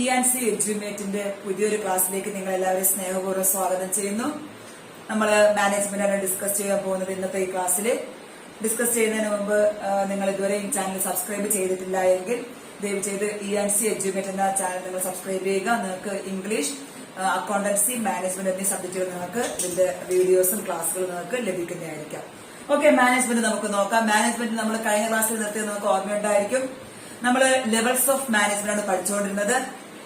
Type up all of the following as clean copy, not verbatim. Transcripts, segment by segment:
E&C എഡ്യൂമേറ്റിന്റെ പുതിയൊരു ക്ലാസ്സിലേക്ക് നിങ്ങൾ എല്ലാവരും സ്നേഹപൂർവ്വം സ്വാഗതം ചെയ്യുന്നു. നമ്മൾ മാനേജ്മെന്റാണ് ഡിസ്കസ് ചെയ്യാൻ പോകുന്നത്. ഇന്നത്തെ ഈ ക്ലാസ്സിൽ ഡിസ്കസ് ചെയ്യുന്നതിന് മുമ്പ് നിങ്ങൾ ഇതുവരെ ഈ ചാനൽ സബ്സ്ക്രൈബ് ചെയ്തിട്ടില്ല എങ്കിൽ ദയവ് ചെയ്ത് E&C എഡ്യൂമേറ്റ് എന്ന ചാനൽ നിങ്ങൾ സബ്സ്ക്രൈബ് ചെയ്യുക. നിങ്ങൾക്ക് ഇംഗ്ലീഷ്, അക്കൗണ്ടൻസി, മാനേജ്മെന്റ് എന്നീ സബ്ജക്റ്റുകൾ നിങ്ങൾക്ക് ഇതിന്റെ വീഡിയോസും ക്ലാസ്സുകളും നിങ്ങൾക്ക് ലഭിക്കുന്നതായിരിക്കാം. ഓക്കെ, മാനേജ്മെന്റ് നമുക്ക് നോക്കാം. മാനേജ്മെന്റ് നമ്മൾ കഴിഞ്ഞ ക്ലാസ്സിൽ നിർത്തിയത് നമുക്ക് ഓർമ്മയുണ്ടായിരിക്കും. നമ്മൾ ലെവൽസ് ഓഫ് മാനേജ്മെന്റ് ആണ് പഠിച്ചുകൊണ്ടിരുന്നത്.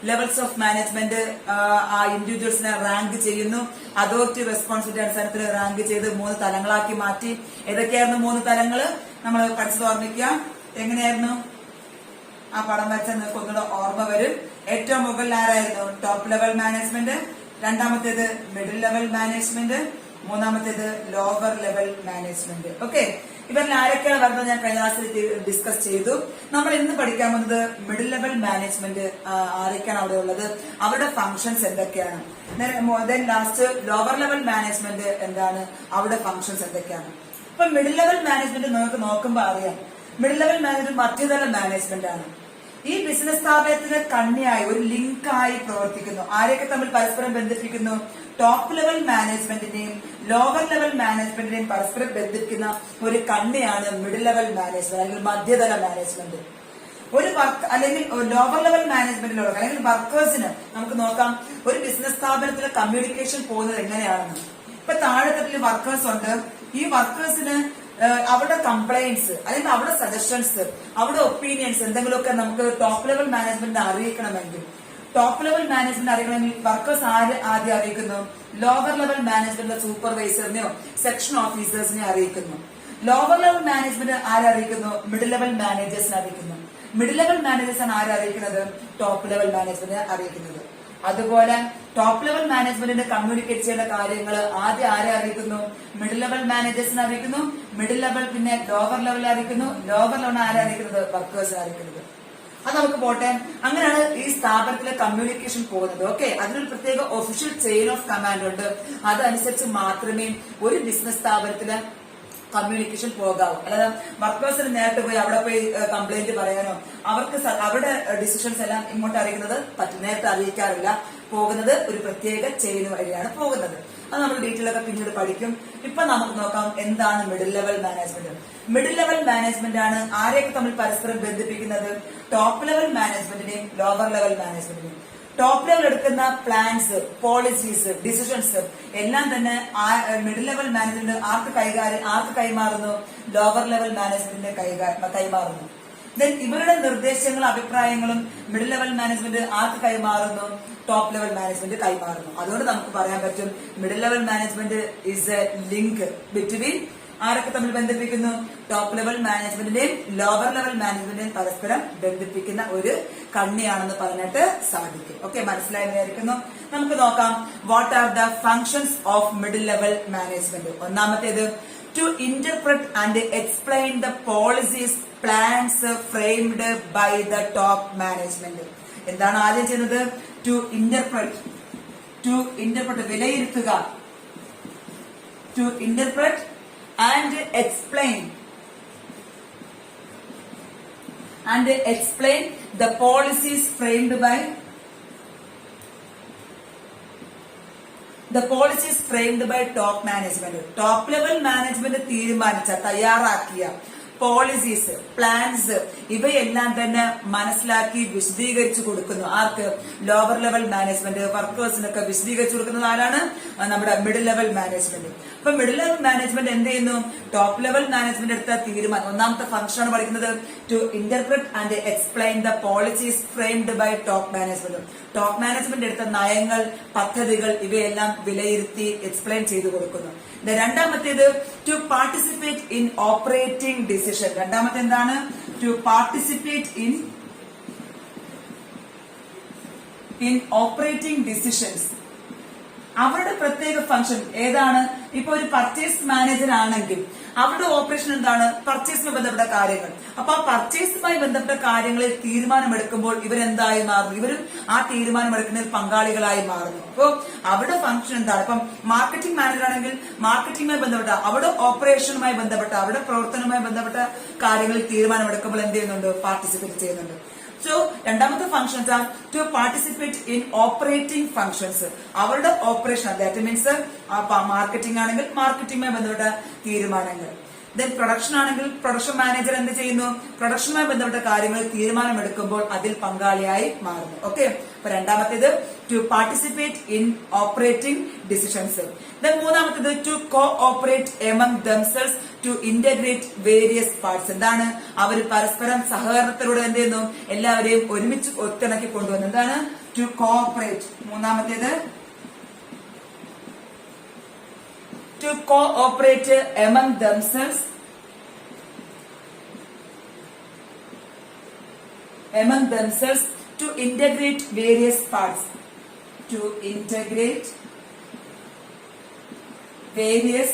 ലെവൽസ് ഓഫ് മാനേജ്മെന്റ് ആ ഇൻഡിവിജ്വൽസിനെ റാങ്ക് ചെയ്യുന്നു. അതോറിറ്റി റെസ്പോൺസിബിലിറ്റി അടിസ്ഥാനത്തിൽ റാങ്ക് ചെയ്ത് 3 തലങ്ങളാക്കി മാറ്റി. ഏതൊക്കെയായിരുന്നു 3 തലങ്ങൾ നമ്മൾ പഠിച്ചത് ഓർമ്മിക്കുക. എങ്ങനെയായിരുന്നു ആ പടം വരച്ചാൽ നിങ്ങൾക്ക് ഒന്നുകൂടെ ഓർമ്മ വരും. ഏറ്റവും മുകളിൽ ആരായിരുന്നു? Top level management. രണ്ടാമത്തേത് മിഡിൽ ലെവൽ മാനേജ്മെന്റ്. മൂന്നാമത്തേത് ലോവർ ലെവൽ മാനേജ്മെന്റ്. ഓക്കെ, ഇവരിൽ ആരൊക്കെയാണ് വരുന്നത് ഞാൻ കഴിഞ്ഞ ക്ലാസ്സിൽ ഡിസ്കസ് ചെയ്തു. നമ്മൾ ഇന്ന് പഠിക്കാൻ പോകുന്നത് മിഡിൽ ലെവൽ മാനേജ്മെന്റ് ആരൊക്കെയാണ് അവിടെ ഉള്ളത്, അവരുടെ ഫംഗ്ഷൻസ് എന്തൊക്കെയാണ്. ലാസ്റ്റ് ലോവർ ലെവൽ മാനേജ്മെന്റ് എന്താണ്, അവരുടെ ഫംഗ്ഷൻസ് എന്തൊക്കെയാണ്. ഇപ്പൊ മിഡിൽ ലെവൽ മാനേജ്മെന്റ് നമുക്ക് നോക്കുമ്പോൾ അറിയാം, മിഡിൽ ലെവൽ മാനേജ്മെന്റ് മധ്യതല മാനേജ്മെന്റ് ആണ്. ഈ ബിസിനസ് സ്ഥാപനത്തിന് കണ്ണിയായി ഒരു ലിങ്കായി പ്രവർത്തിക്കുന്നു. ആരെയൊക്കെ തമ്മിൽ പരസ്പരം ബന്ധിപ്പിക്കുന്നു? ടോപ്പ് ലെവൽ മാനേജ്മെന്റിന്റെയും ലോവർ ലെവൽ മാനേജ്മെന്റിനെയും പരസ്പരം ബന്ധിപ്പിക്കുന്ന ഒരു കണ്ണിയാണ് മിഡിൽ ലെവൽ മാനേജ്മെന്റ് അല്ലെങ്കിൽ മധ്യതല മാനേജ്മെന്റ്. ഒരു വർക്ക് അല്ലെങ്കിൽ ലോവർ ലെവൽ മാനേജ്മെന്റിലുള്ള അല്ലെങ്കിൽ വർക്കേഴ്സിന് നമുക്ക് നോക്കാം ഒരു ബിസിനസ് സ്ഥാപനത്തിലെ കമ്മ്യൂണിക്കേഷൻ പോകുന്നത് എങ്ങനെയാണെന്ന്. ഇപ്പൊ താഴെത്തട്ടിൽ വർക്കേഴ്സ് ഉണ്ട്. ഈ വർക്കേഴ്സിന് അവരുടെ കംപ്ലൈന്റ്സ് അല്ലെങ്കിൽ അവരുടെ സജഷൻസ്, അവരുടെ ഒപ്പീനിയൻസ് എന്തെങ്കിലുമൊക്കെ നമുക്ക് ടോപ്പ് ലെവൽ മാനേജ്മെന്റ് അറിയിക്കണമെങ്കിൽ, ടോപ്പ് ലെവൽ മാനേജ്മെന്റ് അറിയണമെങ്കിൽ വർക്കേഴ്സ് ആദ്യം അറിയിക്കുന്നു? ലോവർ ലെവൽ മാനേജ്മെന്റിലെ സൂപ്പർവൈസറിനെയോ സെക്ഷൻ ഓഫീസേഴ്സിനെ അറിയിക്കുന്നു. ലോവർ ലെവൽ മാനേജ്മെന്റ് ആരറിയിക്കുന്നു? മിഡിൽ ലെവൽ മാനേജേഴ്സിനെ അറിയിക്കുന്നു. മിഡിൽ ലെവൽ മാനേജേഴ്സാണ് ആരറിയിക്കുന്നത്? ടോപ്പ് ലെവൽ മാനേജ്മെന്റിനെ അറിയിക്കുന്നത്. അതുപോലെ ടോപ്പ് ലെവൽ മാനേജ്മെന്റിന് കമ്മ്യൂണിക്കേറ്റ് ചെയ്യേണ്ട കാര്യങ്ങൾ ആദ്യം ആരെ അറിയിക്കുന്നു? മിഡിൽ ലെവൽ മാനേജേഴ്സിനെ അറിയിക്കുന്നു. മിഡിൽ ലെവൽ പിന്നെ ലോവർ ലെവലിൽ അറിയിക്കുന്നു. ലോവർ ലെവൽ ആരെ അറിയിക്കുന്നത്? വർക്കേഴ്സിനെ അറിയിക്കുന്നത്. അത് നമുക്ക് പോട്ടെ. അങ്ങനെയാണ് ഈ സ്ഥാപനത്തിലെ കമ്മ്യൂണിക്കേഷൻ പോകുന്നത്. ഓക്കെ, അതിനൊരു പ്രത്യേക ഒഫീഷ്യൽ ചെയിൻ ഓഫ് കമാൻഡ് ഉണ്ട്. അതനുസരിച്ച് മാത്രമേ ഒരു ബിസിനസ് സ്ഥാപനത്തില് കമ്മ്യൂണിക്കേഷൻ പോകാവൂ. അല്ലാതെ വർക്കേഴ്സിന് നേരിട്ട് പോയി അവിടെ പോയി കംപ്ലൈന്റ് പറയാനോ അവർക്ക് അവരുടെ ഡിസിഷൻസ് എല്ലാം ഇങ്ങോട്ട് അറിയിക്കുന്നത് നേരത്തെ അറിയിക്കാറില്ല. പോകുന്നത് ഒരു പ്രത്യേക ചെയിൻ വഴിയാണ് പോകുന്നത്. അത് നമ്മൾ ഡീറ്റെയിൽ ഒക്കെ പിന്നീട് പഠിക്കും. ഇപ്പൊ നമുക്ക് നോക്കാം എന്താണ് middle level management. Middle level management ആണ് ആരെയൊക്കെ തമ്മിൽ പരസ്പരം ബന്ധിപ്പിക്കുന്നത്? ടോപ്പ് ലെവൽ മാനേജ്മെന്റിനെയും ലോവർ ലെവൽ മാനേജ്മെന്റിനെയും. ടോപ്പ് ലെവൽ എടുക്കുന്ന പ്ലാൻസ്, പോളിസീസ്, ഡിസിഷൻസ് എല്ലാം തന്നെ മിഡിൽ ലെവൽ മാനേജ്മെന്റ് ആർക്ക് കൈമാറുന്നു? ലോവർ ലെവൽ മാനേജ്മെന്റിന്റെ കൈമാറുന്നു. ദെൻ ഇവരുടെ നിർദ്ദേശങ്ങളും അഭിപ്രായങ്ങളും മിഡിൽ ലെവൽ മാനേജ്മെന്റ് ആർക്ക് കൈമാറുന്നു? ടോപ്പ് ലെവൽ മാനേജ്മെന്റ് കൈമാറുന്നു. അതുകൊണ്ട് നമുക്ക് പറയാൻ പറ്റും middle level management is A link between ആരൊക്കെ തമ്മിൽ ബന്ധിപ്പിക്കുന്നു? ടോപ്പ് ലെവൽ മാനേജ്മെന്റിന്റെയും ലോവർ ലെവൽ മാനേജ്മെന്റിനെയും പരസ്പരം ബന്ധിപ്പിക്കുന്ന ഒരു കണ്ണിയാണെന്ന് പറഞ്ഞിട്ട് സാധിക്കും. ഓക്കെ, മനസ്സിലായെന്ന് വിചാരിക്കുന്നു. നമുക്ക് നോക്കാം what are the functions of middle level management. ഒന്നാമത്തേത് to interpret and explain the policies plans framed by the top management. എന്താണ് ആദ്യം ചെയ്യുന്നത്? ടു ഇന്റർപ്രറ്റ് വിലയിരുത്തുക. To interpret and explain the policies framed by top management. Top level management തീരുമാനിച്ച തയ്യാറാക്കിയ policies, plans ഇവയെല്ലാം തന്നെ മനസ്സിലാക്കി വിശദീകരിച്ചു കൊടുക്കുന്നു. ആർക്ക്? Lower level management. വർക്കേഴ്സിനൊക്കെ വിശദീകരിച്ചു കൊടുക്കുന്നത് ആരാണ്? നമ്മുടെ മിഡിൽ ലെവൽ മാനേജ്മെന്റ്. അപ്പൊ മിഡിൽ ലെവൽ മാനേജ്മെന്റ് എന്ത് ചെയ്യുന്നു? ടോപ്പ് ലെവൽ മാനേജ്മെന്റ് എടുത്ത തീരുമാനം, ഒന്നാമത്തെ ഫംഗ്ഷൻ ആണ് പഠിക്കുന്നത് to interpret and explain the policies framed by top management. Top management എടുത്ത നയങ്ങൾ, പദ്ധതികൾ ഇവയെല്ലാം വിലയിരുത്തി എക്സ്പ്ലെയിൻ ചെയ്തു കൊടുക്കുന്നു. രണ്ടാമത്തേത് to participate in operating decision. രണ്ടാമത്തെ എന്താണ്? To participate in operating decisions. അവരുടെ പ്രത്യേക ഫംഗ്ഷൻ ഏതാണ്? ഇപ്പൊ ഒരു പർച്ചേസ് മാനേജർ ആണെങ്കിൽ അവരുടെ ഓപ്പറേഷൻ എന്താണ്? പർച്ചേസുമായി ബന്ധപ്പെട്ട കാര്യങ്ങൾ. അപ്പൊ ആ പർച്ചേസുമായി ബന്ധപ്പെട്ട കാര്യങ്ങളിൽ തീരുമാനമെടുക്കുമ്പോൾ ഇവരെന്തായി മാറുന്നു? ഇവരും ആ തീരുമാനമെടുക്കുന്നതിൽ പങ്കാളികളായി മാറുന്നു. അപ്പൊ അവരുടെ ഫംഗ്ഷൻ എന്താണ്? ഇപ്പം മാർക്കറ്റിംഗ് മാനേജർ ആണെങ്കിൽ മാർക്കറ്റിംഗുമായി ബന്ധപ്പെട്ട അവരുടെ ഓപ്പറേഷനുമായി ബന്ധപ്പെട്ട അവരുടെ പ്രവർത്തനവുമായി ബന്ധപ്പെട്ട കാര്യങ്ങളിൽ തീരുമാനമെടുക്കുമ്പോൾ എന്ത് ചെയ്യുന്നുണ്ട്? പാർട്ടിസിപ്പേറ്റ് ചെയ്യുന്നുണ്ട്. സോ രണ്ടാമത്തെ ഫംഗ്ഷൻസ് ആണ് to participate in operating functions. അവരുടെ ഓപ്പറേഷൻ, ദാറ്റ് മീൻസ് മാർക്കറ്റിംഗ് ആണെങ്കിൽ മാർക്കറ്റിംഗുമായി ബന്ധപ്പെട്ട തീരുമാനങ്ങൾ. ദെൻ പ്രൊഡക്ഷൻ ആണെങ്കിൽ പ്രൊഡക്ഷൻ മാനേജർ എന്ത് ചെയ്യുന്നു? പ്രൊഡക്ഷനുമായി ബന്ധപ്പെട്ട കാര്യങ്ങൾ തീരുമാനമെടുക്കുമ്പോൾ അതിൽ പങ്കാളിയായി മാറുന്നു. ഓക്കെ, അപ്പൊ രണ്ടാമത്തേത് to participate in operating decisions. Then മൂന്നാമത്തേത് to cooperate among themselves to integrate various parts. എന്താണ്? അവർ പരസ്പരം സഹകരണത്തിലൂടെ എന്ത് ചെയ്യുന്നു? എല്ലാവരെയും ഒരുമിച്ച് ഒത്തിണക്കി കൊണ്ടുവന്നു. എന്താണ്? To cooperate. മൂന്നാമത്തേത് to cooperate among themselves to integrate various parts. To integrate various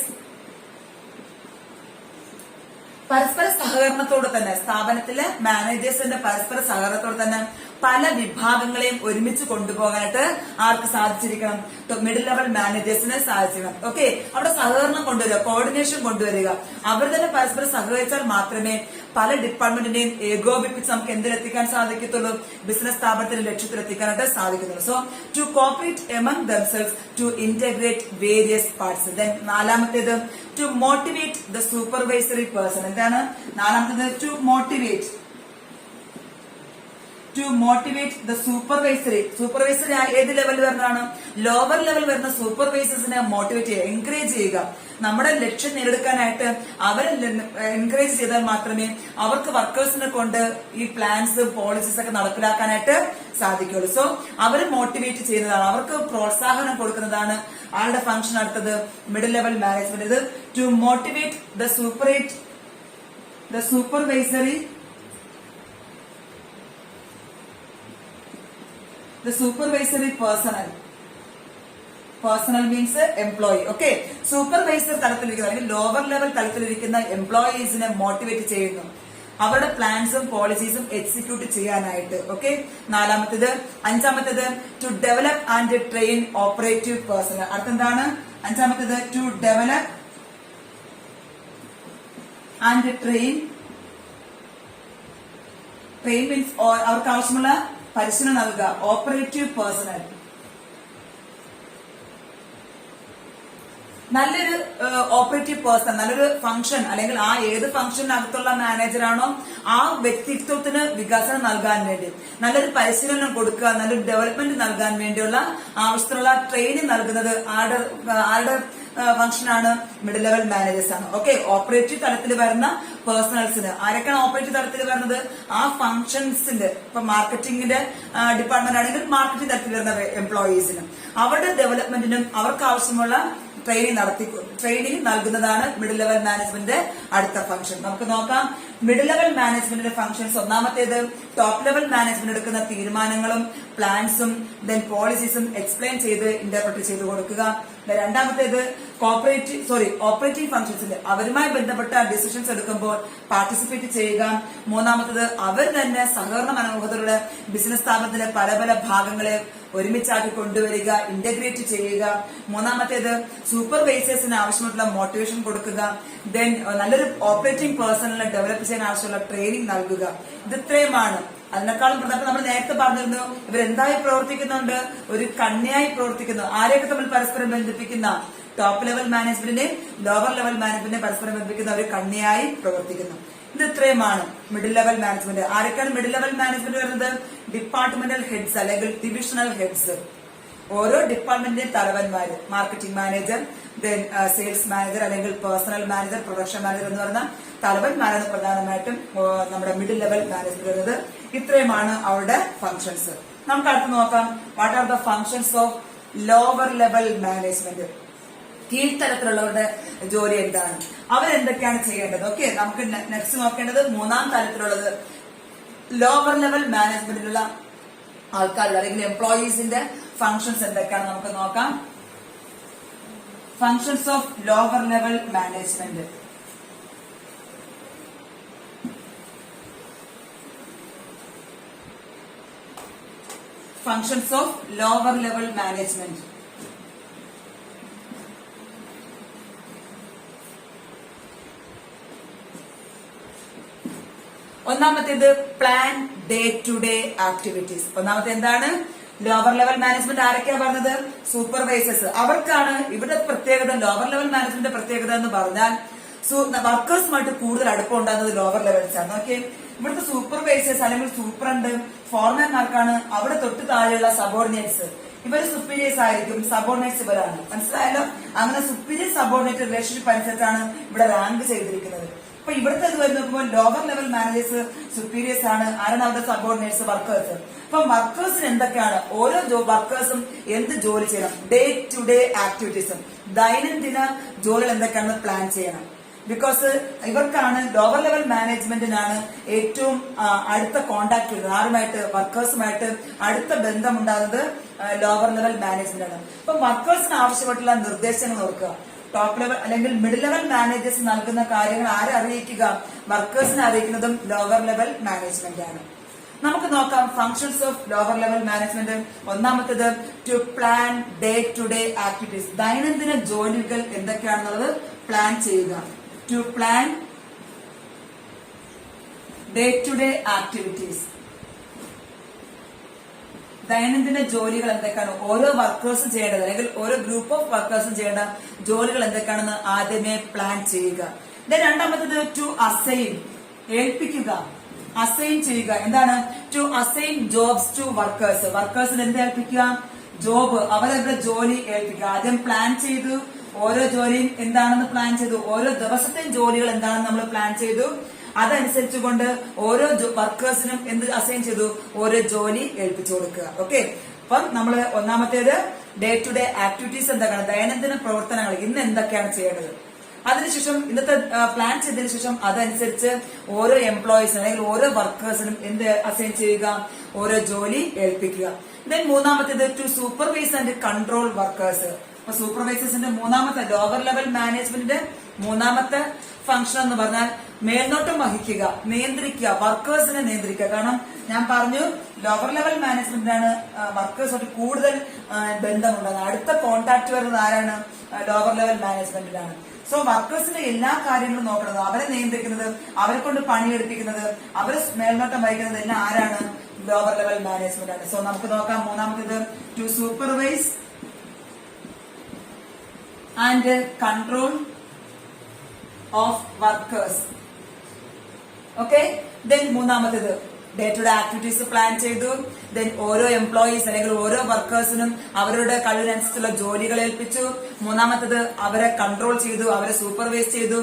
പരസ്പര സഹകരണത്തോടെ തന്നെ, സ്ഥാപനത്തിലെ മാനേജേഴ്സിന്റെ പരസ്പര സഹകരണത്തോടെ തന്നെ പല വിഭാഗങ്ങളെയും ഒരുമിച്ച് കൊണ്ടുപോകാനായിട്ട് ആർക്ക് സാധിച്ചിരിക്കണം? മിഡിൽ ലെവൽ മാനേജേഴ്സിന് സാധിച്ചിരിക്കണം. ഓക്കെ, അവിടെ സഹകരണം കൊണ്ടുവരിക, കോർഡിനേഷൻ കൊണ്ടുവരിക. അവർ തന്നെ പരസ്പരം സഹകരിച്ചാൽ മാത്രമേ പല ഡിപ്പാർട്ട്മെന്റിനെയും ഏകോപിപ്പിച്ച് നമുക്ക് എന്തിലെത്തിക്കാൻ സാധിക്കത്തുള്ളൂ? ബിസിനസ് സ്ഥാപനത്തിന്റെ ലക്ഷ്യത്തിലെത്തിക്കാനായിട്ട് സാധിക്കുന്നുള്ളൂ. So to cooperate among themselves to integrate various parts. Then നാലാമത്തേത് to motivate the supervisory person. എന്താണ് നാലാമത്തേത്? To motivate the supervisory. ഏത് ലെവലിൽ വരുന്നതാണ്? ലോവർ ലെവൽ വരുന്ന സൂപ്പർവൈസേഴ്സിനെ മോട്ടിവേറ്റ് ചെയ്യുക, എൻകറേജ് ചെയ്യുക. നമ്മുടെ ലക്ഷ്യം നേടിയെടുക്കാനായിട്ട് അവരെ എൻകറേജ് ചെയ്താൽ മാത്രമേ അവർക്ക് വർക്കേഴ്സിനെ കൊണ്ട് ഈ പ്ലാൻസ് പോളിസീസ് ഒക്കെ നടപ്പിലാക്കാനായിട്ട് സാധിക്കുള്ളൂ. സോ അവർ മോട്ടിവേറ്റ് ചെയ്യുന്നതാണ്, അവർക്ക് പ്രോത്സാഹനം കൊടുക്കുന്നതാണ് ആരുടെ ഫംഗ്ഷൻ? അടുത്തത് മിഡിൽ ലെവൽ മാനേജ്മെന്റ്. ഇത് to motivate the supervisory personnel means employee. Okay, supervisor തലത്തിലിരിക്കുന്ന അല്ലെങ്കിൽ ലോവർ ലെവൽ തലത്തിലിരിക്കുന്ന എംപ്ലോയീസിനെ മോട്ടിവേറ്റ് ചെയ്യുന്നു അവരുടെ പ്ലാൻസും പോളിസീസും എക്സിക്യൂട്ട് ചെയ്യാനായിട്ട്. ഓക്കെ, അഞ്ചാമത്തേത് to develop and train operative personnel. അടുത്തെന്താണ്? അഞ്ചാമത്തേത് to develop and train means അവർക്ക് ആവശ്യമുള്ള പരിശീലനം നൽകുക. ഓപ്പറേറ്റീവ് പേഴ്സണൽ നല്ലൊരു ഓപ്പറേറ്റീവ് പേഴ്സൺ, നല്ലൊരു ഫംഗ്ഷൻ അല്ലെങ്കിൽ ആ ഏത് ഫംഗ്ഷനകത്തുള്ള മാനേജറാണോ ആ വ്യക്തിത്വത്തിന് വികസനം നൽകാൻ വേണ്ടി നല്ലൊരു പരിശീലനം കൊടുക്കുക, നല്ലൊരു ഡെവലപ്മെന്റ് നൽകാൻ വേണ്ടിയുള്ള ആവശ്യത്തിനുള്ള ട്രെയിനിങ് നൽകുന്നത് ആരുടെ ഫംഗ്ഷനാണ്? മിഡിൽ ലെവൽ മാനേജേഴ്സ് ആണ്. ഓക്കെ, ഓപ്പറേറ്റീവ് തലത്തിൽ വരുന്ന പേഴ്സണൽസിന് ആരൊക്കെയാണ് ഓപ്പറേറ്റീവ് തലത്തിൽ വരുന്നത്? ആ ഫംഗ്ഷൻസിന്റെ, ഇപ്പൊ മാർക്കറ്റിംഗിന്റെ ഡിപ്പാർട്ട്മെന്റ് ആണെങ്കിൽ മാർക്കറ്റിംഗ് തലത്തിൽ വരുന്ന എംപ്ലോയീസിന് അവരുടെ ഡെവലപ്മെന്റിനും അവർക്ക് ആവശ്യമുള്ള ട്രെയിനിങ് നൽകുന്നതാണ് മിഡിൽ ലെവൽ മാനേജ്മെന്റിന്റെ അടുത്ത ഫംഗ്ഷൻ. നമുക്ക് നോക്കാം മിഡിൽ ലെവൽ മാനേജ്മെന്റിന്റെ ഫംഗ്ഷൻസ്. ഒന്നാമത്തേത് ടോപ്പ് ലെവൽ മാനേജ്മെന്റ് എടുക്കുന്ന തീരുമാനങ്ങളും പ്ലാൻസും ദെൻ പോളിസീസും എക്സ്പ്ലെയിൻ ചെയ്ത് ഇന്റർപ്രറ്റ് ചെയ്ത് കൊടുക്കുക. രണ്ടാമത്തേത് ഓപ്പറേറ്റീവ് ഫംഗ്ഷൻസിന്റെ അവരുമായി ബന്ധപ്പെട്ട ഡിസിഷൻസ് എടുക്കുമ്പോൾ പാർട്ടിസിപ്പേറ്റ് ചെയ്യുക. മൂന്നാമത്തേത് അവർ തന്നെ സഹകരണ മനോഹരത്തോടെ ബിസിനസ് സ്ഥാപനത്തിലെ പല പല ഭാഗങ്ങളെ ഒരുമിച്ചാക്കി കൊണ്ടുവരിക, ഇന്റഗ്രേറ്റ് ചെയ്യുക. മൂന്നാമത്തേത് സൂപ്പർവൈസേഴ്സിന് ആവശ്യമായിട്ടുള്ള മോട്ടിവേഷൻ കൊടുക്കുക. ദെൻ നല്ലൊരു ഓപ്പറേറ്റിംഗ് പേഴ്സണലിനെ ഡെവലപ്പ് ചെയ്യാൻ ആവശ്യമുള്ള ട്രെയിനിങ് നൽകുക. ഇത് ഇത്രയുമാണ്. അതിനേക്കാളും പ്രധാനം നമ്മൾ നേരത്തെ പറഞ്ഞിരുന്നു, ഇവരെന്തായി പ്രവർത്തിക്കുന്നുണ്ട്? ഒരു കണ്ണിയായി പ്രവർത്തിക്കുന്നു. ആരെയൊക്കെ തമ്മിൽ പരസ്പരം ബന്ധിപ്പിക്കുന്ന? ടോപ്പ് ലെവൽ മാനേജ്മെന്റിനെ ലോവർ ലെവൽ മാനേജ്മെന്റിനെ പരസ്പരം ബന്ധിപ്പിക്കുന്ന ഒരു കണ്ണിയായി പ്രവർത്തിക്കുന്നു. ഇത് ഇത്രയുമാണ് മിഡിൽ ലെവൽ മാനേജ്മെന്റ്. ആരൊക്കെയാണ് മിഡിൽ ലെവൽ മാനേജ്മെന്റ് വരുന്നത്? ഡിപ്പാർട്ട്മെന്റൽ ഹെഡ്സ് അല്ലെങ്കിൽ ഡിവിഷണൽ ഹെഡ്സ്. ഓരോ ഡിപ്പാർട്ട്മെന്റിന്റെയും തലവന്മാര്, marketing manager, then sales manager അല്ലെങ്കിൽ പേഴ്സണൽ മാനേജർ, പ്രൊഡക്ഷൻ മാനേജർ എന്ന് പറഞ്ഞ തലവന്മാരാണ് പ്രധാനമായിട്ടും നമ്മുടെ മിഡിൽ ലെവൽ മാനേജ്മെന്റ് വരുന്നത്. ഇത്രയുമാണ് അവരുടെ ഫംഗ്ഷൻസ്. നമുക്ക് അടുത്ത് നോക്കാം, what are the functions of lower level management. കീഴ്ത്തലത്തിലുള്ളവരുടെ ജോലി എന്താണ്? അവരെന്തൊക്കെയാണ് ചെയ്യേണ്ടത്? ഓക്കെ, നമുക്ക് നെക്സ്റ്റ് നോക്കേണ്ടത് മൂന്നാം തലത്തിലുള്ളത് ലോവർ ലെവൽ മാനേജ്മെന്റിലുള്ള ആൾക്കാരുടെ അല്ലെങ്കിൽ എംപ്ലോയീസിന്റെ ഫംഗ്ഷൻസ് എന്തൊക്കെയാണ് നമുക്ക് നോക്കാം. Functions of lower level management. Functions of lower level management. ഒന്നാമത്തേത് plan, day to day activities. ഒന്നാമത്തെ എന്താണ്? ലോവർ ലെവൽ മാനേജ്മെന്റ് ആരൊക്കെയാ പറഞ്ഞത്? സൂപ്പർവൈസേഴ്സ്. അവർക്കാണ് ഇവിടെ പ്രത്യേകത. ലോവർ ലെവൽ മാനേജ്മെന്റ് പ്രത്യേകത എന്ന് പറഞ്ഞാൽ വർക്കേഴ്സുമായിട്ട് കൂടുതൽ അടുപ്പം ഉണ്ടാകുന്നത് ലോവർ ലെവൽസ് ആണ്. ഓക്കെ, ഇവിടുത്തെ സൂപ്പർവൈസേഴ്സ് അല്ലെങ്കിൽ സൂപ്രണ്ട് ഫോർമാൻമാർക്കാണ്. അവിടെ തൊട്ട് താഴെയുള്ള സബോർഡിനേറ്റ്സ് ഇവര് സുപ്പീരിയേഴ്സ് ആയിരിക്കും, സബോർഡിനേറ്റ്സ് ഇവരാണ്. മനസ്സിലായല്ലോ? അങ്ങനെ സുപ്പീരിയർ സബോർഡിനേറ്റ് റിലേഷൻഷിപ്പ് അനുസരിച്ചാണ് ഇവിടെ റാങ്ക് ചെയ്തിരിക്കുന്നത്. അപ്പൊ ഇവിടുത്തെ ഇത് വരുമ്പോൾ ലോവർ ലെവൽ മാനേജേഴ്സ് സുപ്പീരിയേഴ്സ് ആണ്. ആരാണ് അവരുടെ സബോർഡിനേറ്റ്സ്? വർക്കേഴ്സ്. അപ്പൊ വർക്കേഴ്സിന് എന്തൊക്കെയാണ്? ഓരോ വർക്കേഴ്സും എന്ത് ജോലി ചെയ്യണം? ഡേ ടു ഡേ ആക്ടിവിറ്റീസും ദൈനംദിന ജോലികൾ എന്തൊക്കെയാണെന്ന് പ്ലാൻ ചെയ്യണം. ബിക്കോസ് ഇവർക്കാണ്, ലോവർ ലെവൽ മാനേജ്മെന്റിനാണ് ഏറ്റവും അടുത്ത കോണ്ടാക്ട് വരുന്നത്. ആരുമായിട്ട്? വർക്കേഴ്സുമായിട്ട് അടുത്ത ബന്ധമുണ്ടാകുന്നത് ലോവർ ലെവൽ മാനേജ്മെന്റ് ആണ്. അപ്പൊ വർക്കേഴ്സിന് ആവശ്യമായിട്ടുള്ള നിർദ്ദേശങ്ങൾ ഓർക്കുക. ടോപ്പ് ലെവൽ അല്ലെങ്കിൽ മിഡിൽ ലെവൽ മാനേജേഴ്സ് നൽകുന്ന കാര്യങ്ങൾ ആരെ അറിയിക്കുക? വർക്കേഴ്സിനെ അറിയിക്കുന്നതും ലോവർ ലെവൽ മാനേജ്മെന്റ് ആണ്. നമുക്ക് നോക്കാം functions of lower level management. ഒന്നാമത്തേത് to plan day to day activities. ദൈനംദിന ജോലികൾ എന്തൊക്കെയാണെന്നുള്ളത് പ്ലാൻ ചെയ്യുക. To plan day to day activities. ദൈനംദിന ജോലികൾ എന്തൊക്കെയാണ്? ഓരോ വർക്കേഴ്സും ചെയ്യേണ്ടത് അല്ലെങ്കിൽ ഓരോ ഗ്രൂപ്പ് ഓഫ് വർക്കേഴ്സും ചെയ്യേണ്ട ജോലികൾ എന്തൊക്കെയാണെന്ന് ആദ്യമേ പ്ലാൻ ചെയ്യുക. രണ്ടാമത്തേത് ടു അസൈൻ, ഏൽപ്പിക്കുക. അസൈൻ ചെയ്യുക. എന്താണ്? To assign jobs to workers. വർക്കേഴ്സിന് എന്ത് ഏൽപ്പിക്കുക? ജോബ്, അവരവരുടെ ജോലി ഏൽപ്പിക്കുക. ആദ്യം പ്ലാൻ ചെയ്തു, ഓരോ ജോലിയും എന്താണെന്ന് പ്ലാൻ ചെയ്തു, ഓരോ ദിവസത്തെയും ജോലികൾ എന്താണെന്ന് നമ്മൾ പ്ലാൻ ചെയ്തു. അതനുസരിച്ചുകൊണ്ട് ഓരോ വർക്കേഴ്സിനും എന്ത് അസൈൻ ചെയ്തു? ഓരോ ജോലി ഏൽപ്പിച്ചു കൊടുക്കുക. ഓക്കെ, അപ്പം നമ്മള് ഒന്നാമത്തേത് ഡേ ടു ഡേ ആക്ടിവിറ്റീസ് എന്തൊക്കെയാണ്? ദൈനംദിന പ്രവർത്തനങ്ങൾ ഇന്ന് എന്തൊക്കെയാണ് ചെയ്യേണ്ടത്. അതിനുശേഷം ഇന്നത്തെ പ്ലാൻ ചെയ്തതിനു ശേഷം അതനുസരിച്ച് ഓരോ എംപ്ലോയീസിനും അല്ലെങ്കിൽ ഓരോ വർക്കേഴ്സിനും എന്ത് അസൈൻ ചെയ്യുക? ഓരോ ജോലി ഏൽപ്പിക്കുക. മൂന്നാമത്തേത് to supervise and control workers. അപ്പൊ സൂപ്പർവൈസേഴ്സിന്റെ മൂന്നാമത്തെ, ലോവർ ലെവൽ മാനേജ്മെന്റിന്റെ മൂന്നാമത്തെ ഫംഗ്ഷൻ എന്ന് പറഞ്ഞാൽ മേൽനോട്ടം വഹിക്കുക, നിയന്ത്രിക്കുക, വർക്കേഴ്സിനെ നിയന്ത്രിക്കുക. കാരണം ഞാൻ പറഞ്ഞു ലോവർ ലെവൽ മാനേജ്മെന്റിനാണ് വർക്കേഴ്സുമായിട്ട് കൂടുതൽ ബന്ധമുള്ളത്. അടുത്ത കോണ്ടാക്ട് വരുന്നത് ആരാണ്? ലോവർ ലെവൽ മാനേജ്മെന്റിലാണ്. സോ വർക്കേഴ്സിന്റെ എല്ലാ കാര്യങ്ങളും നോക്കുന്നത്, അവരെ നിയന്ത്രിക്കുന്നത്, അവരെ കൊണ്ട് പണിയെടുപ്പിക്കുന്നത്, അവരെ മേൽനോട്ടം വഹിക്കുന്നത് എല്ലാം ആരാണ്? ലോവർ ലെവൽ മാനേജ്മെന്റ് ആണ്. സോ നമുക്ക് നോക്കാം. മൂന്നാമത്തേത് to supervise and control of workers. Okay, മൂന്നാമത്തേത് day to day activities plan ചെയ്തു. ഓരോ എംപ്ലോയീസ് അല്ലെങ്കിൽ ഓരോ വർക്കേഴ്സിനും അവരുടെ കഴിവിനനുസരിച്ചുള്ള ജോലികൾ ഏൽപ്പിച്ചു. മൂന്നാമത്തേത് അവരെ കൺട്രോൾ ചെയ്തു, അവരെ സൂപ്പർവൈസ് ചെയ്തു.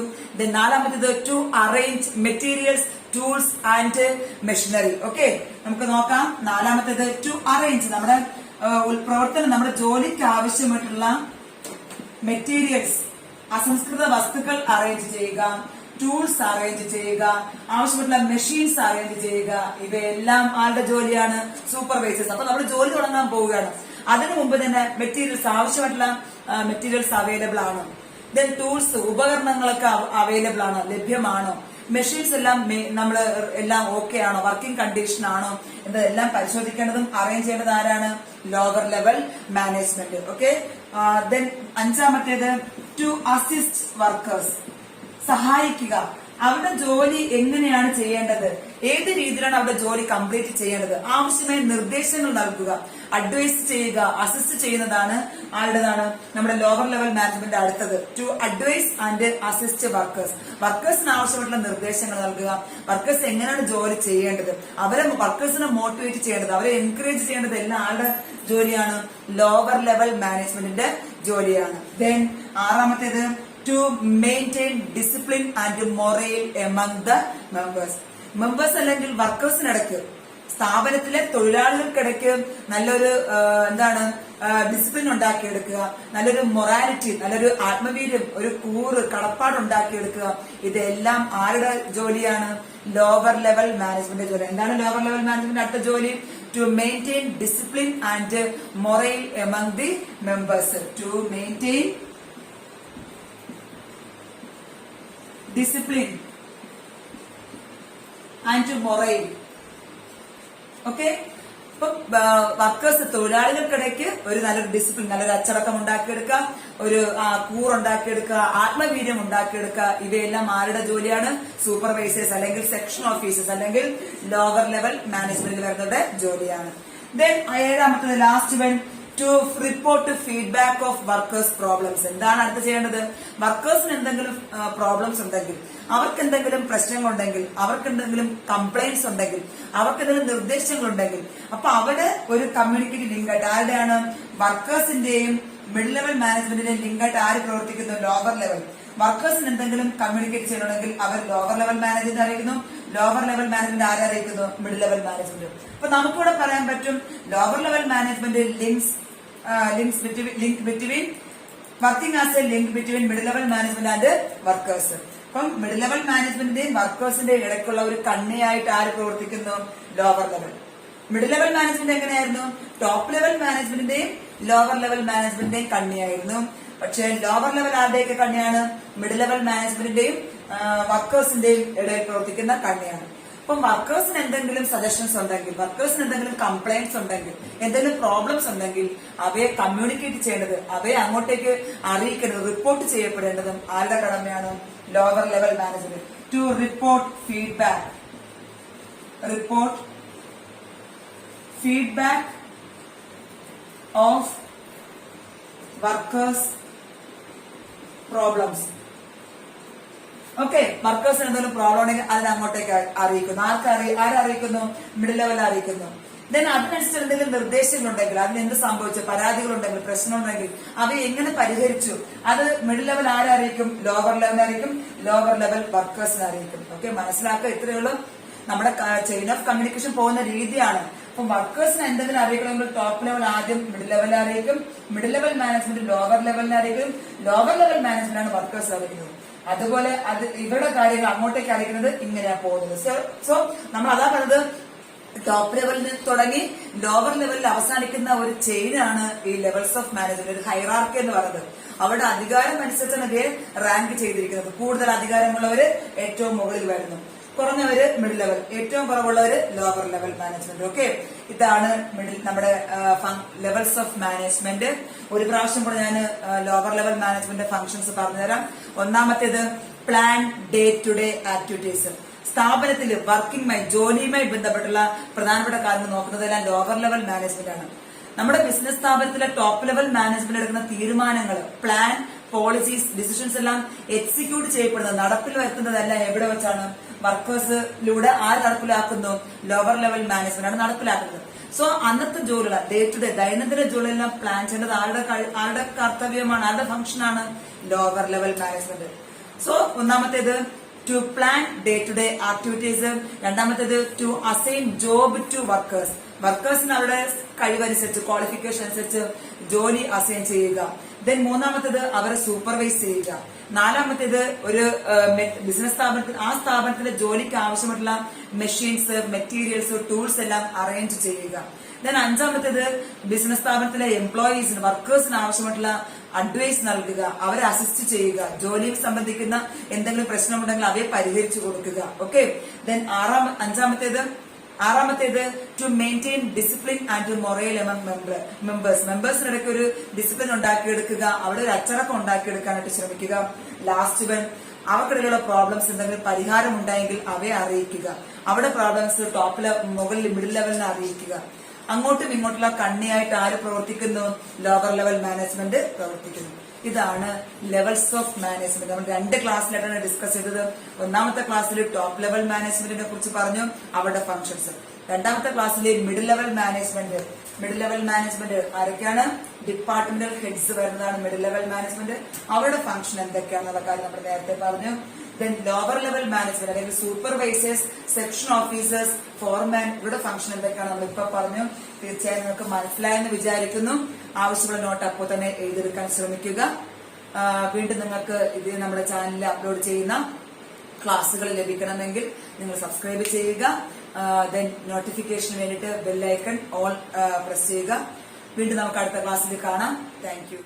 നാലാമത്തേത് to arrange materials, tools and machinery. Okay, നമുക്ക് നോക്കാം. നാലാമത്തേത് ടു അറേഞ്ച്, നമ്മുടെ പ്രവർത്തനം, നമ്മുടെ ജോലിക്ക് ആവശ്യമായിട്ടുള്ള മെറ്റീരിയൽസ്, അസംസ്കൃത വസ്തുക്കൾ അറേഞ്ച് ചെയ്യുക, ടൂൾസ് അറേഞ്ച് ചെയ്യുക, ആവശ്യമായിട്ടുള്ള മെഷീൻസ് അറേഞ്ച് ചെയ്യുക. ഇവയെല്ലാം ആളുടെ ജോലിയാണ്? സൂപ്പർവൈസേഴ്സ്. അപ്പൊ നമ്മൾ ജോലി തുടങ്ങാൻ പോവുകയാണ്. അതിനു മുമ്പ് തന്നെ മെറ്റീരിയൽസ്, ആവശ്യമായിട്ടുള്ള മെറ്റീരിയൽസ് അവൈലബിൾ ആണോ? ടൂൾസ്, ഉപകരണങ്ങളൊക്കെ അവൈലബിൾ ആണോ, ലഭ്യമാണോ? മെഷീൻസ് എല്ലാം നമ്മൾ എല്ലാം ഓക്കെ ആണോ, വർക്കിംഗ് കണ്ടീഷൻ ആണോ എന്നതെല്ലാം പരിശോധിക്കേണ്ടതും അറേഞ്ച് ചെയ്യേണ്ടത് ആരാണ്? Lower level management. ഓക്കെ, അഞ്ചാമത്തേത് ടു അസിസ്റ്റ് വർക്കേഴ്സ്, സഹായിക്കുക. അവരുടെ ജോലി എങ്ങനെയാണ് ചെയ്യേണ്ടത്, ഏത് രീതിയിലാണ് അവരുടെ ജോലി കംപ്ലീറ്റ് ചെയ്യേണ്ടത്, ആവശ്യമായ നിർദ്ദേശങ്ങൾ നൽകുക, അഡ്വൈസ് ചെയ്യുക, അസിസ്റ്റ് ചെയ്യുന്നതാണ് ആരുടേതാണ്? നമ്മുടെ ലോവർ ലെവൽ മാനേജ്മെന്റ്. അടുത്തത് to advise and assist workers. വർക്കേഴ്സിന് ആവശ്യമായിട്ടുള്ള നിർദ്ദേശങ്ങൾ നൽകുക, വർക്കേഴ്സ് എങ്ങനെയാണ് ജോലി ചെയ്യേണ്ടത്, അവരെ വർക്കേഴ്സിനെ മോട്ടിവേറ്റ് ചെയ്യേണ്ടത്, അവരെ എൻകറേജ് ചെയ്യേണ്ടത് എല്ലാം ആരുടെ ജോലിയാണ്? ലോവർ ലെവൽ മാനേജ്മെന്റിന്റെ ജോലിയാണ്. ആറാമത്തേത് to maintain discipline and moral among the members. Members അല്ലെങ്കിൽ വർക്കേഴ്സിനിടയ്ക്ക്, സ്ഥാപനത്തിലെ തൊഴിലാളികൾക്കിടയ്ക്ക് നല്ലൊരു ഡിസിപ്ലിൻ ഉണ്ടാക്കിയെടുക്കുക, നല്ലൊരു മൊറാലിറ്റി, നല്ലൊരു ആത്മവീര്യം, ഒരു കൂറ്, കടപ്പാട് ഉണ്ടാക്കിയെടുക്കുക. ഇതെല്ലാം ആരുടെ ജോലിയാണ്? ലോവർ ലെവൽ മാനേജ്മെന്റ് ജോലി. എന്താണ് ലോവർ ലെവൽ മാനേജ്മെന്റ് അടുത്ത ജോലി? To maintain discipline and moral among the members. To maintain discipline and morale. Okay, ഇപ്പൊ വർക്കേഴ്സ്, തൊഴിലാളികൾക്കിടയ്ക്ക് ഒരു നല്ലൊരു ഡിസിപ്ലിൻ, നല്ലൊരു അച്ചടക്കം ഉണ്ടാക്കിയെടുക്കുക, ഒരു കൂറുണ്ടാക്കിയെടുക്കുക, ആത്മവീര്യം ഉണ്ടാക്കിയെടുക്കുക, ഇവയെല്ലാം ആരുടെ ജോലിയാണ്? സൂപ്പർവൈസേഴ്സ് അല്ലെങ്കിൽ സെക്ഷൻ ഓഫീസേഴ്സ് അല്ലെങ്കിൽ ലോവർ ലെവൽ മാനേജ്മെന്റിൽ വരുന്നവരുടെ ജോലിയാണ്. ദെൻ ഏഴാമത്തത് last one, to report feedback of workers problems. എന്താണ് അടുത്ത് ചെയ്യേണ്ടത്? വർക്കേഴ്സിന് എന്തെങ്കിലും പ്രോബ്ലംസ് ഉണ്ടെങ്കിൽ, അവർക്ക് എന്തെങ്കിലും പ്രശ്നങ്ങളുണ്ടെങ്കിൽ, അവർക്ക് എന്തെങ്കിലും കംപ്ലൈന്റ്സ് ഉണ്ടെങ്കിൽ, അവർക്ക് എന്തെങ്കിലും നിർദ്ദേശങ്ങളുണ്ടെങ്കിൽ, അപ്പൊ അവിടെ ഒരു കമ്മ്യൂണിക്കേറ്റീവ് ലിങ്ക് ആയിട്ട് ആരുടെയാണ്? വർക്കേഴ്സിന്റെയും മിഡിൽ ലെവൽ മാനേജ്മെന്റിന്റെയും ലിങ്ക് ആയിട്ട് ആര് പ്രവർത്തിക്കുന്നു? Lower level. വർക്കേഴ്സിന് എന്തെങ്കിലും കമ്മ്യൂണിക്കേറ്റ് ചെയ്യണമെങ്കിൽ അവർ ലോവർ ലെവൽ മാനേജ്മെന്റ് അറിയിക്കുന്നു, ലോവർ ലെവൽ മാനേജ്മെന്റ് ആരെ അറിയിക്കുന്നു? Middle level management. അപ്പൊ നമുക്കിവിടെ പറയാൻ പറ്റും lower level management link between working as a link between middle level management and workers. അപ്പം മിഡിൽ ലെവൽ മാനേജ്മെന്റിന്റെയും വർക്കേഴ്സിന്റെയും ഇടയ്ക്കുള്ള ഒരു കണ്ണിയായിട്ട് ആര് പ്രവർത്തിക്കുന്നു? Lower level. Middle level management എങ്ങനെയായിരുന്നു? ടോപ്പ് ലെവൽ മാനേജ്മെന്റിന്റെയും ലോവർ ലെവൽ മാനേജ്മെന്റിന്റെയും കണ്ണിയായിരുന്നു. പക്ഷെ ലോവർ ലെവൽ ആരുടെയൊക്കെ കണ്ണിയാണ്? മിഡിൽ ലെവൽ മാനേജ്മെന്റിന്റെയും വർക്കേഴ്സിന്റെയും ഇടയിൽ പ്രവർത്തിക്കുന്ന കണ്ണിയാണ്. അപ്പം വർക്കേഴ്സിന് എന്തെങ്കിലും സജഷൻസ് ഉണ്ടെങ്കിൽ, വർക്കേഴ്സിന് എന്തെങ്കിലും കംപ്ലൈന്റ്സ് ഉണ്ടെങ്കിൽ, എന്തെങ്കിലും പ്രോബ്ലംസ് ഉണ്ടെങ്കിൽ അവയെ കമ്മ്യൂണിക്കേറ്റ് ചെയ്യേണ്ടത്, അവയെ അങ്ങോട്ടേക്ക് അറിയിക്കേണ്ടത്, റിപ്പോർട്ട് ചെയ്യപ്പെടേണ്ടതും ആരുടെ കടമയാണ്? Lower level management. To report feedback of workers problems. Okay, വർക്കേഴ്സിന് എന്തെങ്കിലും പ്രോബ്ലം ഉണ്ടെങ്കിൽ അതിനെ അങ്ങോട്ടേക്ക് അറിയിക്കുന്നു. ആരറിയിക്കുന്നു? മിഡിൽ ലെവൽ അറിയിക്കുന്നു. ദെൻ അതിനനുസരിച്ച് എന്തെങ്കിലും നിർദ്ദേശങ്ങളുണ്ടെങ്കിൽ, അതിന് എന്ത് സംഭവിച്ചു, പരാതികളുണ്ടെങ്കിൽ, പ്രശ്നമുണ്ടെങ്കിൽ അവയെ എങ്ങനെ പരിഹരിച്ചു, അത് മിഡിൽ ലെവൽ ആരറിയിക്കും? ലോവർ ലെവൽ അറിയിക്കും, ലോവർ ലെവൽ വർക്കേഴ്സിനെ അറിയിക്കും. ഓക്കെ, മനസ്സിലാക്കുക. ഇത്രയുള്ള നമ്മുടെ ചെയിൻ ഓഫ് കമ്മ്യൂണിക്കേഷൻ പോകുന്ന രീതിയാണ്. അപ്പം വർക്കേഴ്സിന് എന്തെങ്കിലും അറിയിക്കണമെങ്കിൽ ടോപ്പ് ലെവൽ ആദ്യം മിഡിൽ ലെവലിനെ അറിയിക്കും, മിഡിൽ ലെവൽ മാനേജ്മെന്റ് ലോവർ ലെവലിനെ അറിയിക്കും, ലോവർ ലെവൽ മാനേജ്മെന്റ് ആണ് വർക്കേഴ്സ് അറിയിക്കുന്നത്. അതുപോലെ അത് ഇവരുടെ കാര്യങ്ങൾ അങ്ങോട്ടേക്ക് അറിയിക്കുന്നത് ഇങ്ങനെയാ പോകുന്നത്. സോ നമ്മൾ അതാ പറഞ്ഞത്, ടോപ്പ് ലെവലിൽ തുടങ്ങി ലോവർ ലെവലിൽ അവസാനിക്കുന്ന ഒരു ചെയിനാണ് ഈ ലെവൽസ് ഓഫ് മാനേജ്മെന്റ്, ഒരു ഹൈറാർക്കി എന്ന് പറയുന്നത്. അവരുടെ അധികാരം അനുസരിച്ചാണ് ഇവയെ റാങ്ക് ചെയ്തിരിക്കുന്നത്. കൂടുതൽ അധികാരമുള്ളവര് ഏറ്റവും മുകളിൽ വരുന്നു, കുറഞ്ഞവര് മിഡിൽ ലെവൽ, ഏറ്റവും കുറവുള്ളവര് ലോവർ ലെവൽ മാനേജ്മെന്റ്. ഓക്കെ, ഇതാണ് നമ്മുടെ ലെവൽസ് ഓഫ് മാനേജ്മെന്റ്. ഒരു പ്രാവശ്യം കൂടെ ഞാൻ ലോവർ ലെവൽ മാനേജ്മെന്റ് ഫംഗ്ഷൻസ് പറഞ്ഞുതരാം. ഒന്നാമത്തേത് plan day to day activities. സ്ഥാപനത്തിൽ ജോലിയുമായി ബന്ധപ്പെട്ടുള്ള പ്രധാനപ്പെട്ട കാര്യങ്ങൾ നോക്കുന്നതെല്ലാം ലോവർ ലെവൽ മാനേജ്മെന്റ് ആണ്. നമ്മുടെ ബിസിനസ് സ്ഥാപനത്തിലെ ടോപ്പ് ലെവൽ മാനേജ്മെന്റ് എടുക്കുന്ന തീരുമാനങ്ങൾ, പ്ലാൻ, പോളിസീസ്, ഡിസിഷൻസ് എല്ലാം എക്സിക്യൂട്ട് ചെയ്യപ്പെടുന്നത്, നടപ്പിൽ വരുത്തുന്നതെല്ലാം എവിടെ വെച്ചാണ്? വർക്കേഴ്സിലൂടെ ആര് നടപ്പിലാക്കുന്നു? ലോവർ ലെവൽ മാനേജ്മെന്റ് ആണ് നടപ്പിലാക്കുന്നത്. സോ അന്നത്തെ ജോലികൾ, ഡേ ടു ഡേ ദൈനംദിന ജോലിയെല്ലാം പ്ലാൻ ചെയ്യേണ്ടത് ആരുടെ കർത്തവ്യമാണ്, ആരുടെ ഫംഗ്ഷനാണ്? Lower level management. സോ ഒന്നാമത്തേത് to plan day to day activities. രണ്ടാമത്തേത് to assign job to workers. വർക്കേഴ്സിന് അവരുടെ കഴിവനുസരിച്ച്, ക്വാളിഫിക്കേഷൻ അനുസരിച്ച് ജോലി അസൈൻ ചെയ്യുക. ദെൻ മൂന്നാമത്തേത് അവരെ സൂപ്പർവൈസ് ചെയ്യുക. നാലാമത്തേത് ഒരു ബിസിനസ് സ്ഥാപനത്തിൽ, ആ സ്ഥാപനത്തിലെ ജോലിക്ക് ആവശ്യമായിട്ടുള്ള മെഷീൻസ്, മെറ്റീരിയൽസ്, ടൂൾസ് എല്ലാം അറേഞ്ച് ചെയ്യുക. ദെൻ അഞ്ചാമത്തേത് ബിസിനസ് സ്ഥാപനത്തിലെ എംപ്ലോയീസിന്, വർക്കേഴ്സിന് ആവശ്യമായിട്ടുള്ള അഡ്വൈസ് നൽകുക, അവരെ അസിസ്റ്റ് ചെയ്യുക, ജോലിയിൽ സംബന്ധിക്കുന്ന എന്തെങ്കിലും പ്രശ്നമുണ്ടെങ്കിൽ അവയെ പരിഹരിച്ചു കൊടുക്കുക. ഓക്കെ, ദെൻ ആറാമത്തേത് to maintain discipline and morale among മെമ്പേഴ്സിനിടയ്ക്ക് ഒരു ഡിസിപ്ലിൻ ഉണ്ടാക്കിയെടുക്കുക, അവിടെ ഒരു അച്ചടക്കം ഉണ്ടാക്കിയെടുക്കാനായിട്ട് ശ്രമിക്കുക. ലാസ്റ്റ് വൺ, അവർക്കിടയിലുള്ള പ്രോബ്ലംസ് എന്തെങ്കിലും പരിഹാരം ഉണ്ടായെങ്കിൽ അവയെ അറിയിക്കുക. അവിടെ പ്രോബ്ലംസ് മുകളിൽ മിഡിൽ ലെവലിനെ അറിയിക്കുക. അങ്ങോട്ടും ഇങ്ങോട്ടുള്ള കണ്ണിയായിട്ട് ആര് പ്രവർത്തിക്കുന്നു? ലോവർ ലെവൽ മാനേജ്മെന്റ് പ്രവർത്തിക്കുന്നു. ഇതാണ് ലെവൽസ് ഓഫ് മാനേജ്മെന്റ്. നമ്മൾ 2 ക്ലാസ്സിലായിട്ടാണ് ഡിസ്കസ് ചെയ്തത്. ഒന്നാമത്തെ ക്ലാസ്സിൽ ടോപ്പ് ലെവൽ മാനേജ്മെന്റിനെ കുറിച്ച് പറഞ്ഞു, അവരുടെ ഫംഗ്ഷൻസ്. രണ്ടാമത്തെ ക്ലാസ്സിൽ മിഡിൽ ലെവൽ മാനേജ്മെന്റ് ആരൊക്കെയാണ്? ഡിപ്പാർട്ട്മെന്റൽ ഹെഡ്സ് വരുന്നതാണ് മിഡിൽ ലെവൽ മാനേജ്മെന്റ്. അവരുടെ ഫംഗ്ഷൻ എന്തൊക്കെയാണെന്നുള്ള കാര്യം നമ്മൾ നേരത്തെ പറഞ്ഞു. ദെൻ ലോവർ ലെവൽ മാനേജ്മെന്റ് അല്ലെങ്കിൽ സൂപ്പർവൈസേഴ്സ്, സെക്ഷൻ ഓഫീസേഴ്സ്, ഫോർമാൻ, ഇവരുടെ ഫംഗ്ഷൻ എന്തൊക്കെയാണ് നമ്മൾ ഇപ്പൊ പറഞ്ഞു. തീർച്ചയായും നിങ്ങൾക്ക് മനസ്സിലായെന്ന് വിചാരിക്കുന്നു. ആവശ്യമുള്ള നോട്ട് അപ്പോൾ തന്നെ എഴുതിയെടുക്കാൻ ശ്രമിക്കുക. വീണ്ടും നിങ്ങൾക്ക് ഇത് നമ്മുടെ ചാനലിൽ അപ്ലോഡ് ചെയ്യുന്ന ക്ലാസ്സുകൾ ലഭിക്കണമെങ്കിൽ നിങ്ങൾ സബ്സ്ക്രൈബ് ചെയ്യുക. ദെൻ നോട്ടിഫിക്കേഷന് വേണ്ടിയിട്ട് ബെല്ലൈക്കൺ ഓൾ പ്രസ് ചെയ്യുക. വീണ്ടും നമുക്ക് അടുത്ത ക്ലാസ്സിൽ കാണാം. Thank you.